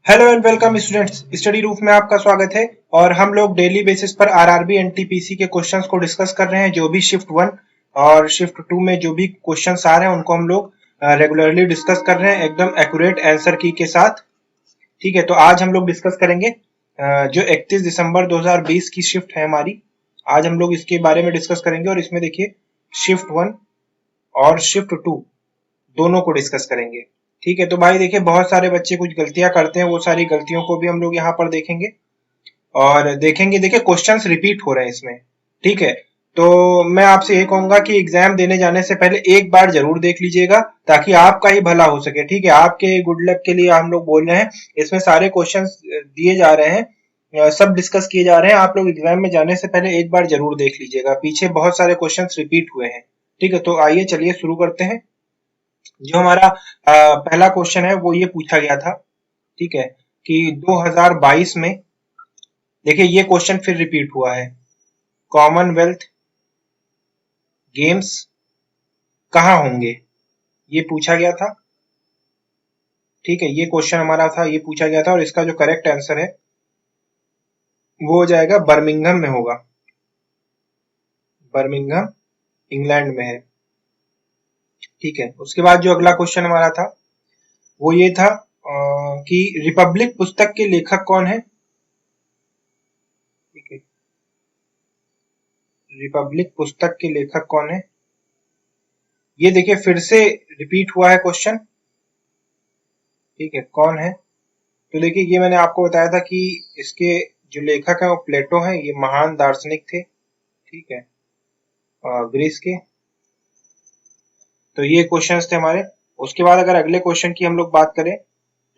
Hello and welcome students, study roof में आपका स्वागत है। और हम लोग डेली बेसिस पर आरआरबी एनटीपीसी के क्वेश्चंस को डिस्कस कर रहे हैं। जो भी शिफ्ट 1 और शिफ्ट 2 में जो भी क्वेश्चंस आ रहे हैं उनको हम लोग रेगुलरली डिस्कस कर रहे हैं एकदम एक्यूरेट आंसर की के साथ। ठीक है, तो आज हम लोग डिस्कस करेंगे जो 31 दिसंबर 2020 की शिफ्ट है हमारी। आज हम लोग इसके बारे में डिस्कस करेंगे और इसमें देखिए शिफ्ट 1 और शिफ्ट 2 दोनों को डिस्कस करेंगे। ठीक है, तो भाई देखिए बहुत सारे बच्चे कुछ गलतियां करते हैं, वो सारी गलतियों को भी हम लोग यहाँ पर देखेंगे और देखेंगे। देखिए क्वेश्चंस रिपीट हो रहे हैं इसमें। ठीक है, तो मैं आपसे ये कहूंगा कि एग्जाम देने जाने से पहले एक बार जरूर देख लीजिएगा ताकि आपका ही भला हो सके। ठीक है, आपके गुड लक के लिए हम लोग बोल रहे हैं। इसमें सारे क्वेश्चंस दिए जा रहे हैं, सब डिस्कस किए जा रहे हैं। आप लोग एग्जाम में जाने से पहले एक बार जरूर देख लीजिएगा, पीछे बहुत सारे क्वेश्चंस रिपीट हुए हैं। ठीक है, तो आइए चलिए शुरू करते हैं। जो हमारा पहला क्वेश्चन है वो ये पूछा गया था। ठीक है, कि 2022 में देखिए ये क्वेश्चन फिर रिपीट हुआ है। कॉमनवेल्थ गेम्स कहाँ होंगे, ये पूछा गया था। ठीक है, ये क्वेश्चन हमारा था, ये पूछा गया था और इसका जो करेक्ट आंसर है वो हो जाएगा बर्मिंघम में होगा। बर्मिंघम इंग्लैंड में है। ठीक है, उसके बाद जो अगला क्वेश्चन हमारा था वो ये था कि रिपब्लिक पुस्तक के लेखक कौन है। ठीक है, रिपब्लिक पुस्तक के लेखक कौन है, ये देखिए फिर से रिपीट हुआ है क्वेश्चन। ठीक है, कौन है, तो देखिए ये मैंने आपको बताया था कि इसके जो लेखक हैं वो प्लेटो हैं। ये महान दार्शनिक थे। ठीक है, ग्रीस के। तो ये क्वेश्चंस थे हमारे। उसके बाद अगर अगले क्वेश्चन की हम लोग बात करें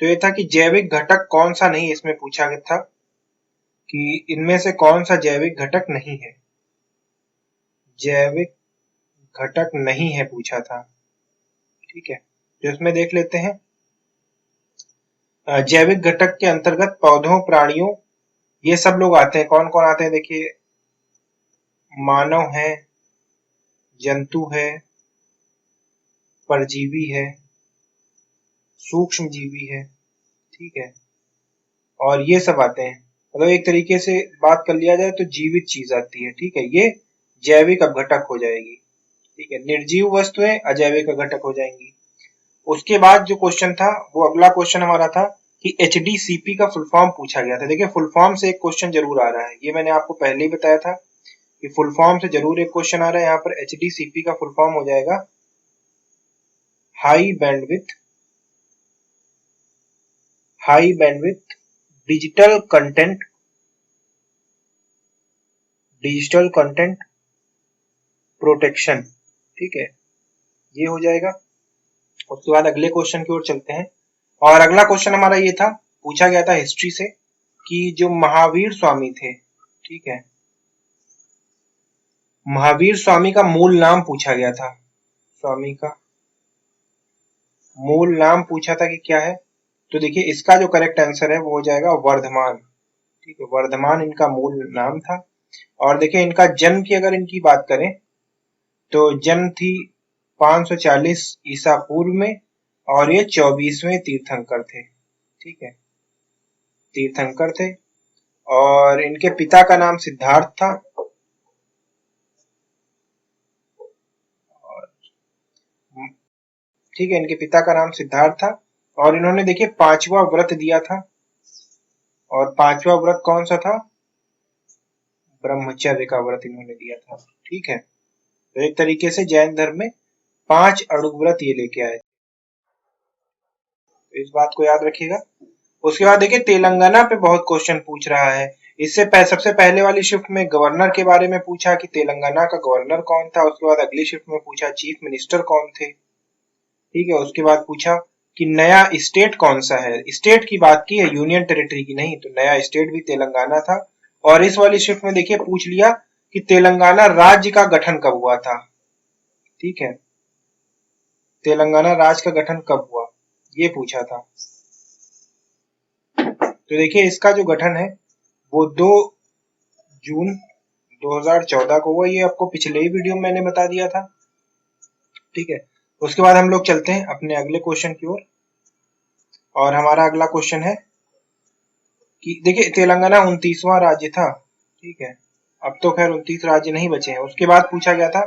तो ये था कि जैविक घटक कौन सा नहीं, इसमें पूछा गया था कि इनमें से कौन सा जैविक घटक नहीं है। जैविक घटक नहीं है पूछा था। ठीक है, तो इसमें देख लेते हैं। जैविक घटक के अंतर्गत पौधों, प्राणियों, ये सब लोग आते हैं। कौन कौन आते हैं देखिए, मानव है, जंतु है, परजीवी है, सूक्ष्म जीवी है। ठीक है, और ये सब आते हैं। मतलब एक तरीके से बात कर लिया जाए तो जीवित चीज आती है। ठीक है, ये जैविक अपघटक हो जाएगी। ठीक है, निर्जीव वस्तुएं अजैविक अपघटक हो जाएंगी। उसके बाद जो क्वेश्चन था वो अगला क्वेश्चन हमारा था कि एचडीसीपी का फुल फॉर्म पूछा गया था। देखिए फुल फॉर्म से एक क्वेश्चन जरूर आ रहा है, ये मैंने आपको पहले ही बताया था कि फुल फॉर्म से जरूर एक क्वेश्चन आ रहा है। यहाँ पर एचडीसीपी का फुल फॉर्म हो जाएगा high bandwidth digital content protection. ठीक है, ये हो जाएगा। उसके बाद अगले क्वेश्चन की ओर चलते हैं और अगला क्वेश्चन हमारा ये था, पूछा गया था हिस्ट्री से कि जो महावीर स्वामी थे। ठीक है, महावीर स्वामी का मूल नाम पूछा गया था। स्वामी का मूल नाम पूछा था कि क्या है, तो देखिए इसका जो करेक्ट आंसर है वो हो जाएगा वर्धमान। ठीक है, वर्धमान इनका मूल नाम था। और देखिए इनका जन्म की अगर इनकी बात करें तो जन्म थी 540 ईसा पूर्व में और ये 24वें तीर्थंकर थे। ठीक है, तीर्थंकर थे और इनके पिता का नाम सिद्धार्थ था। ठीक है, इनके पिता का नाम सिद्धार्थ था और इन्होंने देखिए 5वां व्रत दिया था। और 5वां व्रत कौन सा था, ब्रह्मचर्य का व्रत इन्होंने दिया था। ठीक है, तो एक तरीके से जैन धर्म में 5 अड़ुग व्रत ये लेके आए, तो इस बात को याद रखिएगा। उसके बाद देखिए तेलंगाना पे बहुत क्वेश्चन पूछ रहा है। इससे सबसे पहले वाली शिफ्ट में गवर्नर के बारे में पूछा कि तेलंगाना का गवर्नर कौन था। उसके बाद अगली शिफ्ट में पूछा चीफ मिनिस्टर कौन थे। ठीक है, उसके बाद पूछा कि नया स्टेट कौन सा है। स्टेट की बात की है, यूनियन टेरिटरी की नहीं, तो नया स्टेट भी तेलंगाना था। और इस वाली शिफ्ट में देखिए पूछ लिया कि तेलंगाना राज्य का गठन कब हुआ था। ठीक है, तेलंगाना राज्य का गठन कब हुआ ये पूछा था। तो देखिए इसका जो गठन है वो 2 जून 2014 को हुआ। ये आपको पिछले ही वीडियो में मैंने बता दिया था। ठीक है, उसके बाद हम लोग चलते हैं अपने अगले क्वेश्चन की ओर और हमारा अगला क्वेश्चन है कि देखिए तेलंगाना 29वां राज्य था, ठीक है, अब तो खैर 29 राज्य नहीं बचे हैं। उसके बाद पूछा गया था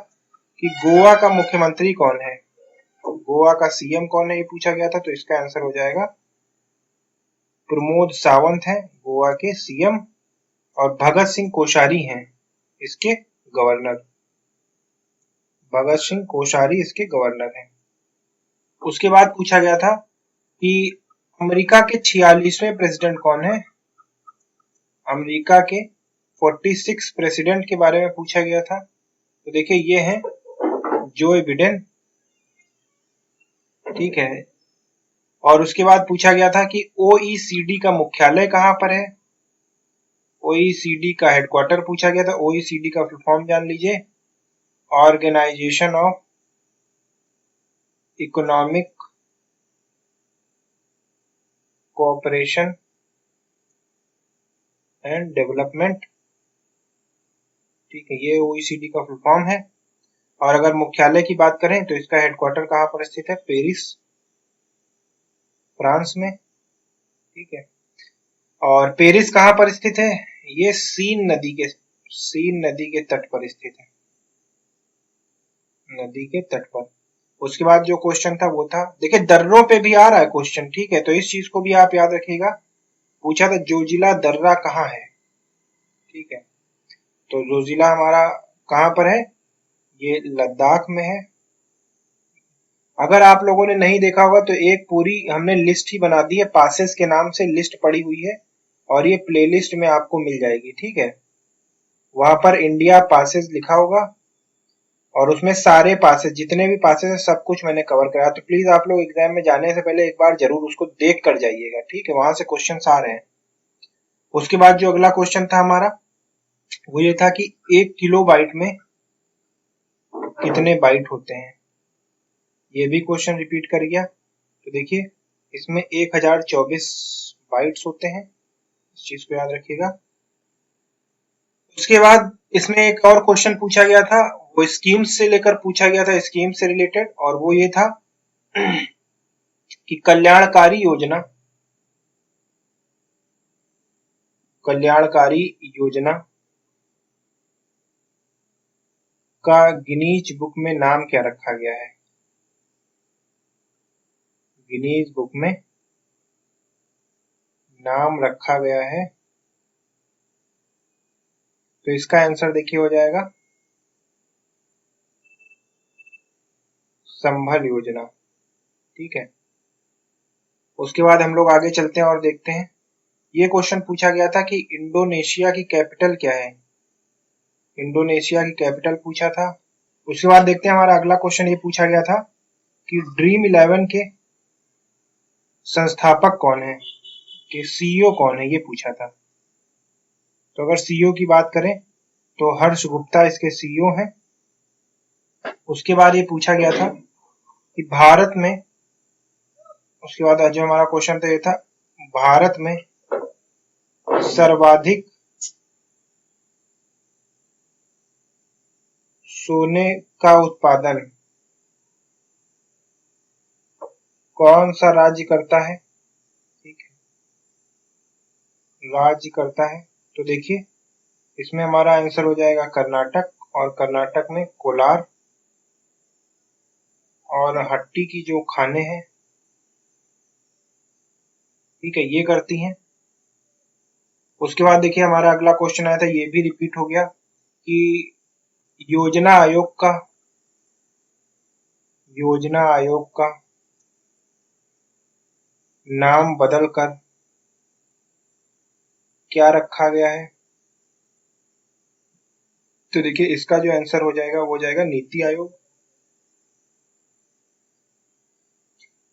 कि गोवा का मुख्यमंत्री कौन है, गोवा का सीएम कौन है, ये पूछा गया था। तो इसका आंसर हो जाएगा प्रमोद सावंत है गोवा के सीएम, और भगत सिंह कोश्यारी हैं इसके गवर्नर। भगत सिंह कोश्यारी इसके गवर्नर हैं। उसके बाद पूछा गया था कि अमेरिका के 46वें प्रेसिडेंट कौन है, अमेरिका के 46 प्रेसिडेंट के बारे में पूछा गया था। तो देखिए ये हैं जो बिडेन, ठीक है। और उसके बाद पूछा गया था कि ओईसीडी का मुख्यालय कहाँ पर है, ओईसीडी का हेडक्वार्टर पूछा गया था। ओईसीडी का फुल फॉर्म जान लीजिए, organisation of economic cooperation and development, ठीक है, ये ओईसीडी का फुल फॉर्म है। और अगर मुख्यालय की बात करें तो इसका हेडक्वार्टर कहाँ पर स्थित है, पेरिस, फ्रांस में, ठीक है। और पेरिस कहाँ पर स्थित है, ये सीन नदी के तट पर स्थित है, नदी के तट पर। उसके बाद जो क्वेश्चन था वो था, देखिए दर्रों पे भी आ रहा है क्वेश्चन, ठीक है, तो इस चीज को भी आप याद रखिएगा। पूछा था जोजिला दर्रा कहाँ है, ठीक है, तो जोजिला हमारा कहाँ पर है, ये लद्दाख में है। अगर आप लोगों ने नहीं देखा होगा तो एक पूरी हमने लिस्ट ही बना दी है, पासेस के नाम से लिस्ट पड़ी हुई है, और ये प्लेलिस्ट में आपको मिल जाएगी, ठीक है। वहां पर इंडिया पासेस लिखा होगा, और उसमें सारे पासेस, जितने भी पासेस है सब कुछ मैंने कवर कराया। तो प्लीज आप लोग एग्जाम में जाने से पहले एक बार जरूर उसको देख कर जाइएगा, ठीक है, वहां से क्वेश्चन आ रहे हैं। उसके बाद जो अगला क्वेश्चन था हमारा वो ये था कि 1 किलोबाइट में कितने बाइट होते हैं, ये भी क्वेश्चन रिपीट कर गया। तो देखिए इसमें 1024 बाइट्स होते हैं, इस चीज को याद रखिएगा। उसके बाद इसमें एक और क्वेश्चन पूछा गया था, वो स्कीम्स से लेकर पूछा गया था, स्कीम से रिलेटेड, और वो ये था कि कल्याणकारी योजना का गिनीज बुक में नाम क्या रखा गया है, गिनीज बुक में नाम रखा गया है। तो इसका आंसर देखिए हो जाएगा संभल योजना, ठीक है। उसके बाद हम लोग आगे चलते हैं और देखते हैं। ये क्वेश्चन पूछा गया था कि इंडोनेशिया की कैपिटल क्या है, इंडोनेशिया की कैपिटल पूछा था। उसके बाद देखते हैं हमारा अगला क्वेश्चन ये पूछा गया था कि ड्रीम 11 के संस्थापक कौन है, कि सीईओ कौन है, ये पूछा था। तो अगर सीईओ की बात करें तो हर्ष गुप्ता इसके सीईओ हैं। उसके बाद ये पूछा गया था कि भारत में, उसके बाद जो हमारा क्वेश्चन था ये था, भारत में सर्वाधिक सोने का उत्पादन कौन सा राज्य करता है, ठीक है, राज्य करता है। तो देखिए इसमें हमारा आंसर हो जाएगा कर्नाटक, और कर्नाटक में कोलार और हट्टी की जो खाने हैं, ठीक है, ये करती हैं। उसके बाद देखिए हमारा अगला क्वेश्चन आया था, ये भी रिपीट हो गया कि योजना आयोग का नाम बदलकर क्या रखा गया है। तो देखिए इसका जो आंसर हो जाएगा वो हो जाएगा नीति आयोग।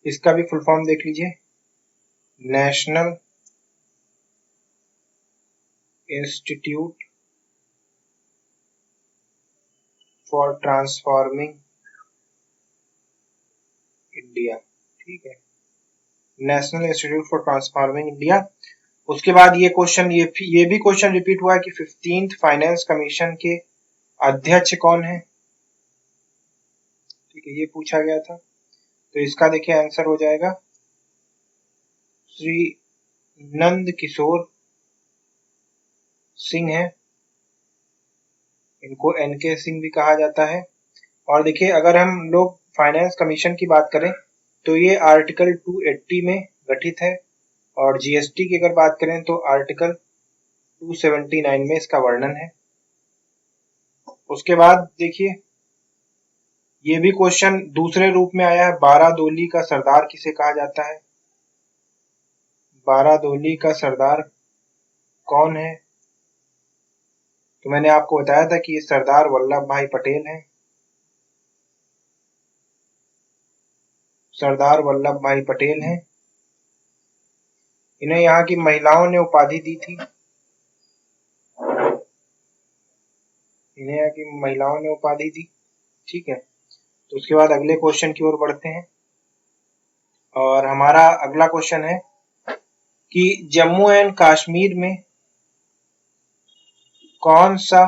इसका भी फुल फॉर्म देख लीजिए, national institute for transforming India, ठीक है, national institute for transforming India. उसके बाद ये क्वेश्चन, ये भी क्वेश्चन रिपीट हुआ है कि 15th फाइनेंस कमीशन के अध्यक्ष कौन है, ठीक है, ये पूछा गया था। तो इसका देखिए आंसर हो जाएगा श्री नंद किशोर सिंह हैं, इनको एनके सिंह भी कहा जाता है। और देखिए अगर हम लोग फाइनेंस कमीशन की बात करें तो ये आर्टिकल 280 में गठित है, और जीएसटी की अगर बात करें तो आर्टिकल 279 में इसका वर्णन है। उसके बाद देखिए ये भी क्वेश्चन दूसरे रूप में आया है, बारादोली का सरदार किसे कहा जाता है? बारादोली का सरदार कौन है? तो मैंने आपको बताया था कि ये सरदार वल्लभ भाई पटेल हैं। सरदार वल्लभ भाई पटेल हैं। इन्हें यहाँ की महिलाओं ने उपाधि दी थी। इन्हें यहाँ की महिलाओं ने उपाधि दी। ठीक है, तो उसके बाद अगले क्वेश्चन की ओर बढ़ते हैं, और हमारा अगला क्वेश्चन है कि जम्मू एंड कश्मीर में कौन सा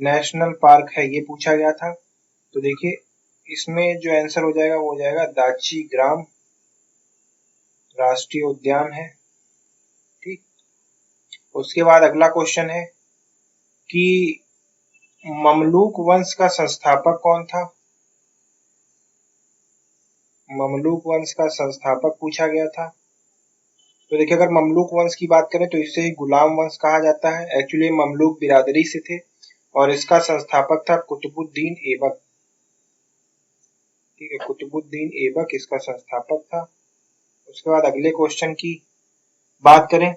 नेशनल पार्क है, ये पूछा गया था। तो देखिए इसमें जो आंसर हो जाएगा वो हो जाएगा दाची ग्राम राष्ट्रीय उद्यान है। ठीक, उसके बाद अगला क्वेश्चन है कि ममलूक वंश का संस्थापक कौन था? ममलूक वंश का संस्थापक पूछा गया था। तो देखिए अगर ममलूक वंश की बात करें तो इसे गुलाम वंश कहा जाता है। एक्चुअली ममलूक बिरादरी से थे और इसका संस्थापक था कुतुबुद्दीन ऐबक। ठीक है, कुतुबुद्दीन ऐबक इसका संस्थापक था। उसके बाद अगले क्वेश्चन की बात करें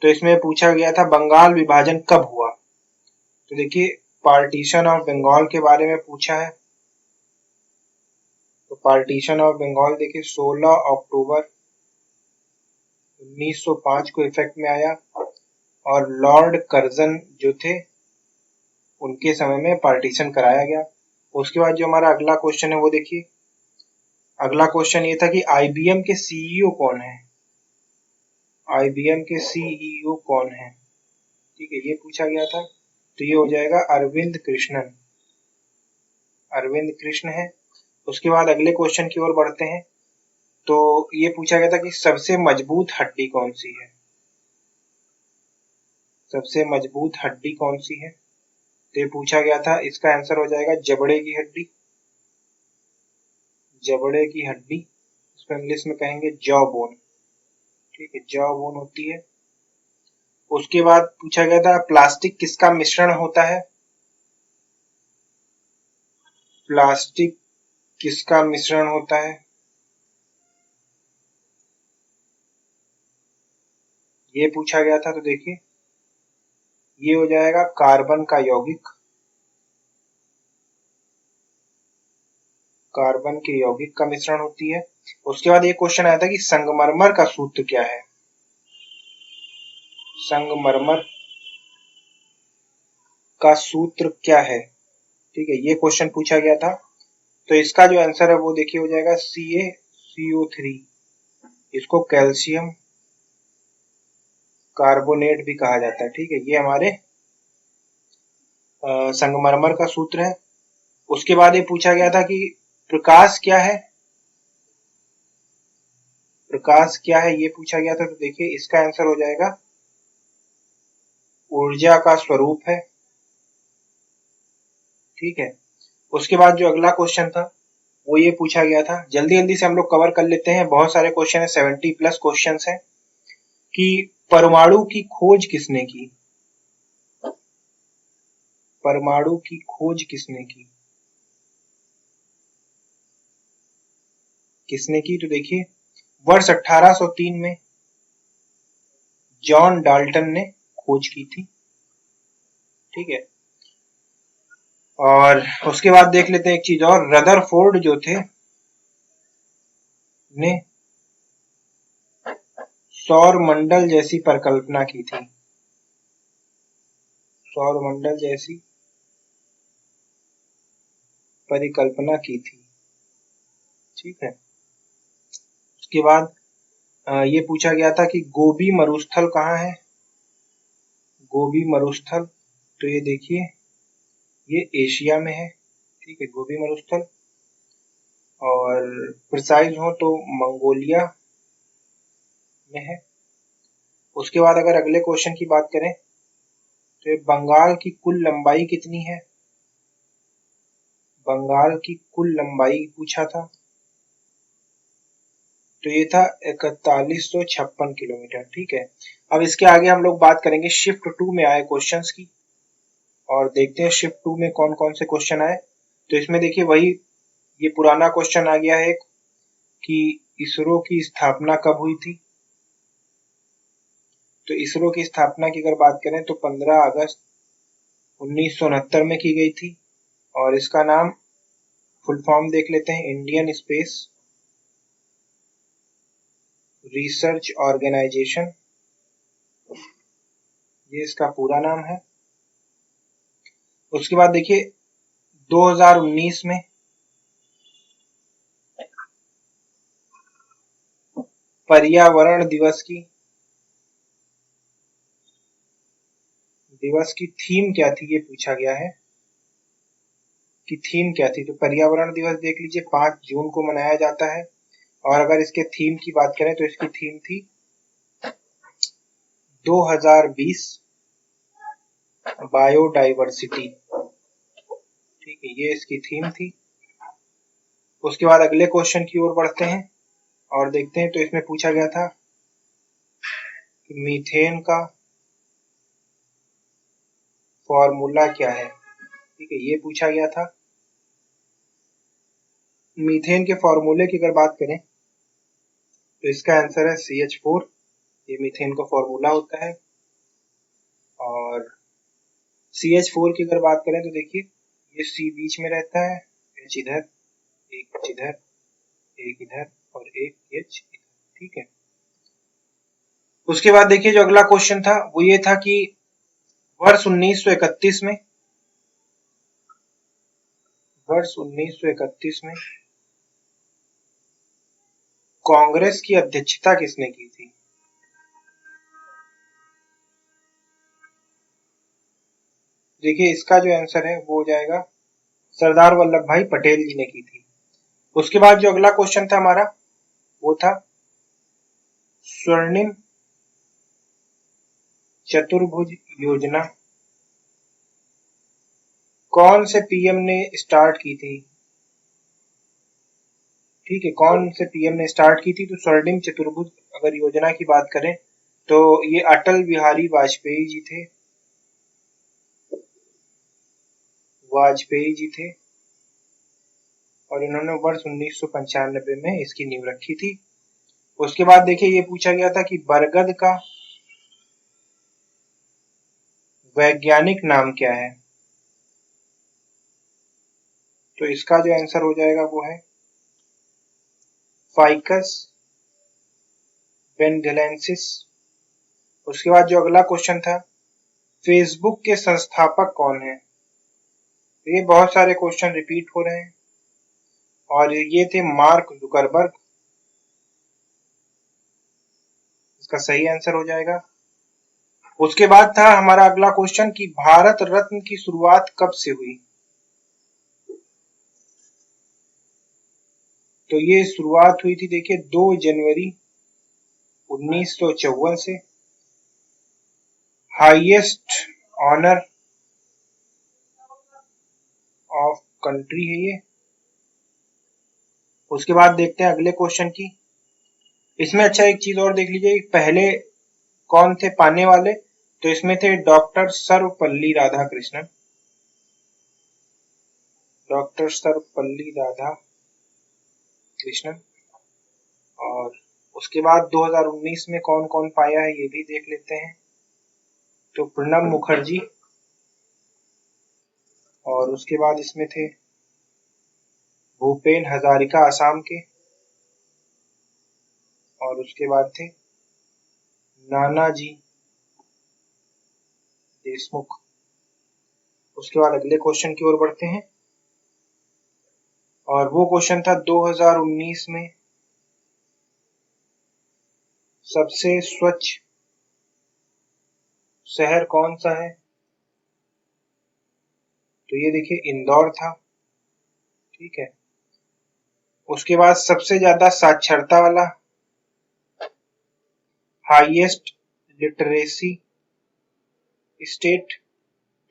तो इसमें पूछा गया था बंगाल विभाजन कब हुआ? तो देखिए पार्टीशन ऑफ बंगाल के बारे में पूछा है। तो पार्टीशन ऑफ बंगाल देखिए 16 अक्टूबर 1905 को इफेक्ट में आया, और लॉर्ड कर्जन जो थे उनके समय में पार्टीशन कराया गया। उसके बाद जो हमारा अगला क्वेश्चन है वो देखिए, अगला क्वेश्चन ये था कि आईबीएम के सीईओ कौन है? आईबीएम के सीईओ कौन है? ठीक है, ये पूछा गया था। तो ये हो जाएगा अरविंद कृष्णन। अरविंद कृष्ण है। उसके बाद अगले क्वेश्चन की ओर बढ़ते हैं, तो ये पूछा गया था कि सबसे मजबूत हड्डी कौन सी है? सबसे मजबूत हड्डी कौन सी है? तो ये पूछा गया था, इसका आंसर हो जाएगा जबड़े की हड्डी। जबड़े की हड्डी, इसको इंग्लिश में कहेंगे जॉ बोन। ठीक है, जॉ बोन होती है। उसके बाद पूछा गया था प्लास्टिक किसका मिश्रण होता है? प्लास्टिक किसका मिश्रण होता है? ये पूछा गया था। तो देखिए ये हो जाएगा कार्बन का यौगिक। कार्बन के यौगिक का मिश्रण होती है। उसके बाद एक क्वेश्चन आया था कि संगमरमर का सूत्र क्या है? संगमरमर का सूत्र क्या है? ठीक है, ये क्वेश्चन पूछा गया था। तो इसका जो आंसर है वो देखिए हो जाएगा CaCO3। इसको कैल्शियम कार्बोनेट भी कहा जाता है। ठीक है, ये हमारे संगमरमर का सूत्र है। उसके बाद ये पूछा गया था कि प्रकाश क्या है? प्रकाश क्या है ये पूछा गया था। तो देखिए इसका आंसर हो जाएगा ऊर्जा का स्वरूप है। ठीक है, उसके बाद जो अगला क्वेश्चन था वो ये पूछा गया था, जल्दी जल्दी से हम लोग कवर कर लेते हैं, बहुत सारे क्वेश्चन है, 70+ क्वेश्चन है, कि परमाणु की खोज किसने की? परमाणु की खोज किसने की? किसने की? तो देखिए वर्ष 1803 में जॉन डाल्टन ने खोज की थी। ठीक है, और उसके बाद देख लेते हैं एक चीज और, रदरफोर्ड जो थे ने सौर मंडल जैसी परिकल्पना की थी। सौर मंडल जैसी परिकल्पना की थी। ठीक है, उसके बाद ये पूछा गया था कि गोबी मरुस्थल कहाँ है? गोबी मरुस्थल, तो ये देखिए ये एशिया में है। ठीक है, गोबी मरुस्थल, और प्रिसाइज हो तो मंगोलिया में है। उसके बाद अगर अगले क्वेश्चन की बात करें तो ये बंगाल की कुल लंबाई कितनी है? बंगाल की कुल लंबाई पूछा था, तो ये था 4156 किलोमीटर। ठीक है, अब इसके आगे हम लोग बात करेंगे शिफ्ट 2 में आए क्वेश्चंस की, और देखते हैं शिफ्ट 2 में कौन कौन से क्वेश्चन आए। तो इसमें देखिए वही ये पुराना क्वेश्चन आ गया है कि इसरो की स्थापना कब हुई थी। तो इसरो की स्थापना की अगर बात करें तो 15 अगस्त 1969 में की गई थी, और इसका नाम फुल फॉर्म देख लेते हैं, इंडियन स्पेस रिसर्च ऑर्गेनाइजेशन, ये इसका पूरा नाम है। उसके बाद देखिए 2019 में पर्यावरण दिवस की थीम क्या थी, ये पूछा गया है कि थीम क्या थी। तो पर्यावरण दिवस देख लीजिए 5 जून को मनाया जाता है, और अगर इसके थीम की बात करें तो इसकी थीम थी 2020 बायोडाइवर्सिटी। ठीक है, ये इसकी थीम थी। उसके बाद अगले क्वेश्चन की ओर बढ़ते हैं और देखते हैं। तो इसमें पूछा गया था कि मीथेन का फॉर्मूला क्या है। ठीक है, ये पूछा गया था। मीथेन के फॉर्मूले की अगर बात करें तो इसका आंसर है CH4, ये मीथेन का फॉर्मूला होता है। और CH4 की अगर बात करें तो देखिए ये C बीच में रहता है, H इधर, एक H इधर, एक इधर और एक H इधर। ठीक है, उसके बाद देखिए जो अगला क्वेश्चन था वो ये था कि वर्ष 1931 में कांग्रेस की अध्यक्षता किसने की थी। देखिए इसका जो आंसर है वो हो जाएगा सरदार वल्लभ भाई पटेल जी ने की थी। उसके बाद जो अगला क्वेश्चन था हमारा वो था स्वर्णिम चतुर्भुज योजना कौन से पीएम ने स्टार्ट की थी। ठीक है, कौन से पीएम ने स्टार्ट की थी। तो स्वर्णिम चतुर्भुज अगर योजना की बात करें तो ये अटल बिहारी वाजपेयी जी थे, और इन्होंने वर्ष 1995 में इसकी नींव रखी थी। उसके बाद देखिए ये पूछा गया था कि बरगद का वैज्ञानिक नाम क्या है। तो इसका जो आंसर हो जाएगा वो है फाइकस बेनगेलेंसिस। उसके बाद जो अगला क्वेश्चन था फेसबुक के संस्थापक कौन है। ये बहुत सारे क्वेश्चन रिपीट हो रहे हैं, और ये थे मार्क जुकरबर्ग, इसका सही आंसर हो जाएगा। उसके बाद था हमारा अगला क्वेश्चन कि भारत रत्न की शुरुआत कब से हुई। तो ये शुरुआत हुई थी देखिए 2 जनवरी 1954 से। हाईएस्ट ऑनर ऑफ कंट्री है ये। उसके बाद देखते हैं अगले क्वेश्चन की। इसमें अच्छा एक चीज और देख लीजिए, पहले कौन थे पाने वाले। तो इसमें थे डॉक्टर सर्वपल्ली राधाकृष्णन, डॉक्टर सर्वपल्ली राधाकृष्णन। और उसके बाद 2019 में कौन कौन पाया है ये भी देख लेते हैं। तो प्रणब मुखर्जी, और उसके बाद इसमें थे भूपेन हजारिका असम के, और उसके बाद थे नानाजी देशमुख। उसके बाद अगले क्वेश्चन की ओर बढ़ते हैं, और वो क्वेश्चन था 2019 में सबसे स्वच्छ शहर कौन सा है। तो ये देखिए इंदौर था। ठीक है, उसके बाद सबसे ज्यादा साक्षरता वाला, हाईएस्ट लिटरेसी स्टेट,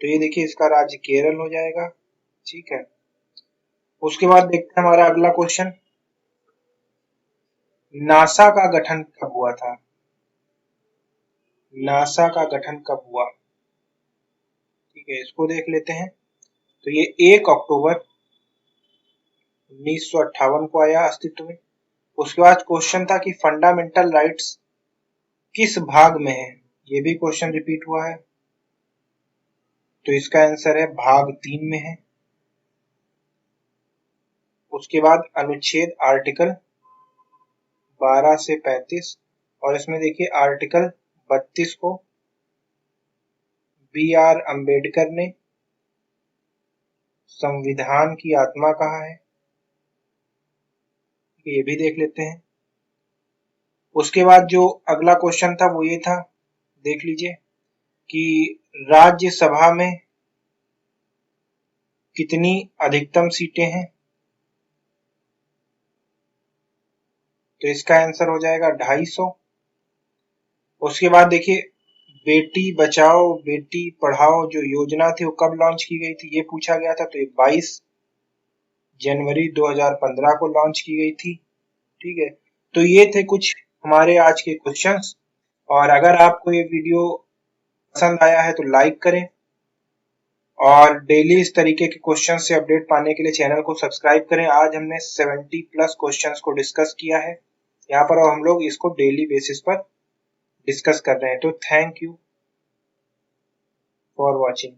तो ये देखिए इसका राज्य केरल हो जाएगा। ठीक है, उसके बाद देखते हैं हमारा अगला क्वेश्चन, नासा का गठन कब हुआ था? नासा का गठन कब हुआ? ठीक है, इसको देख लेते हैं। तो ये 1 अक्टूबर 1958 को आया अस्तित्व में। उसके बाद क्वेश्चन था कि फंडामेंटल राइट्स किस भाग में है? ये भी क्वेश्चन रिपीट हुआ है, तो इसका आंसर है भाग 3 में है। उसके बाद अनुच्छेद आर्टिकल 12 से 35, और इसमें देखिए आर्टिकल 32 को B.R. अम्बेडकर ने संविधान की आत्मा कहा है, ये भी देख लेते हैं। उसके बाद जो अगला क्वेश्चन था वो ये था, देख लीजिए कि राज्यसभा में कितनी अधिकतम सीटें हैं? तो इसका आंसर हो जाएगा 250। उसके बाद देखिए बेटी बचाओ बेटी पढ़ाओ जो योजना थी वो कब लॉन्च की गई थी, ये पूछा गया था। तो ये 22 जनवरी 2015 को लॉन्च की गई थी। ठीक है, तो ये थे कुछ हमारे आज के क्वेश्चंस, और अगर आपको ये वीडियो पसंद आया है तो लाइक करें, और डेली इस तरीके के क्वेश्चन से अपडेट पाने के लिए चैनल को सब्सक्राइब करें। आज हमने 70+ क्वेश्चंस को डिस्कस किया है यहाँ पर, और हम लोग इसको डेली बेसिस पर डिस्कस कर रहे हैं। तो थैंक यू फॉर वॉचिंग।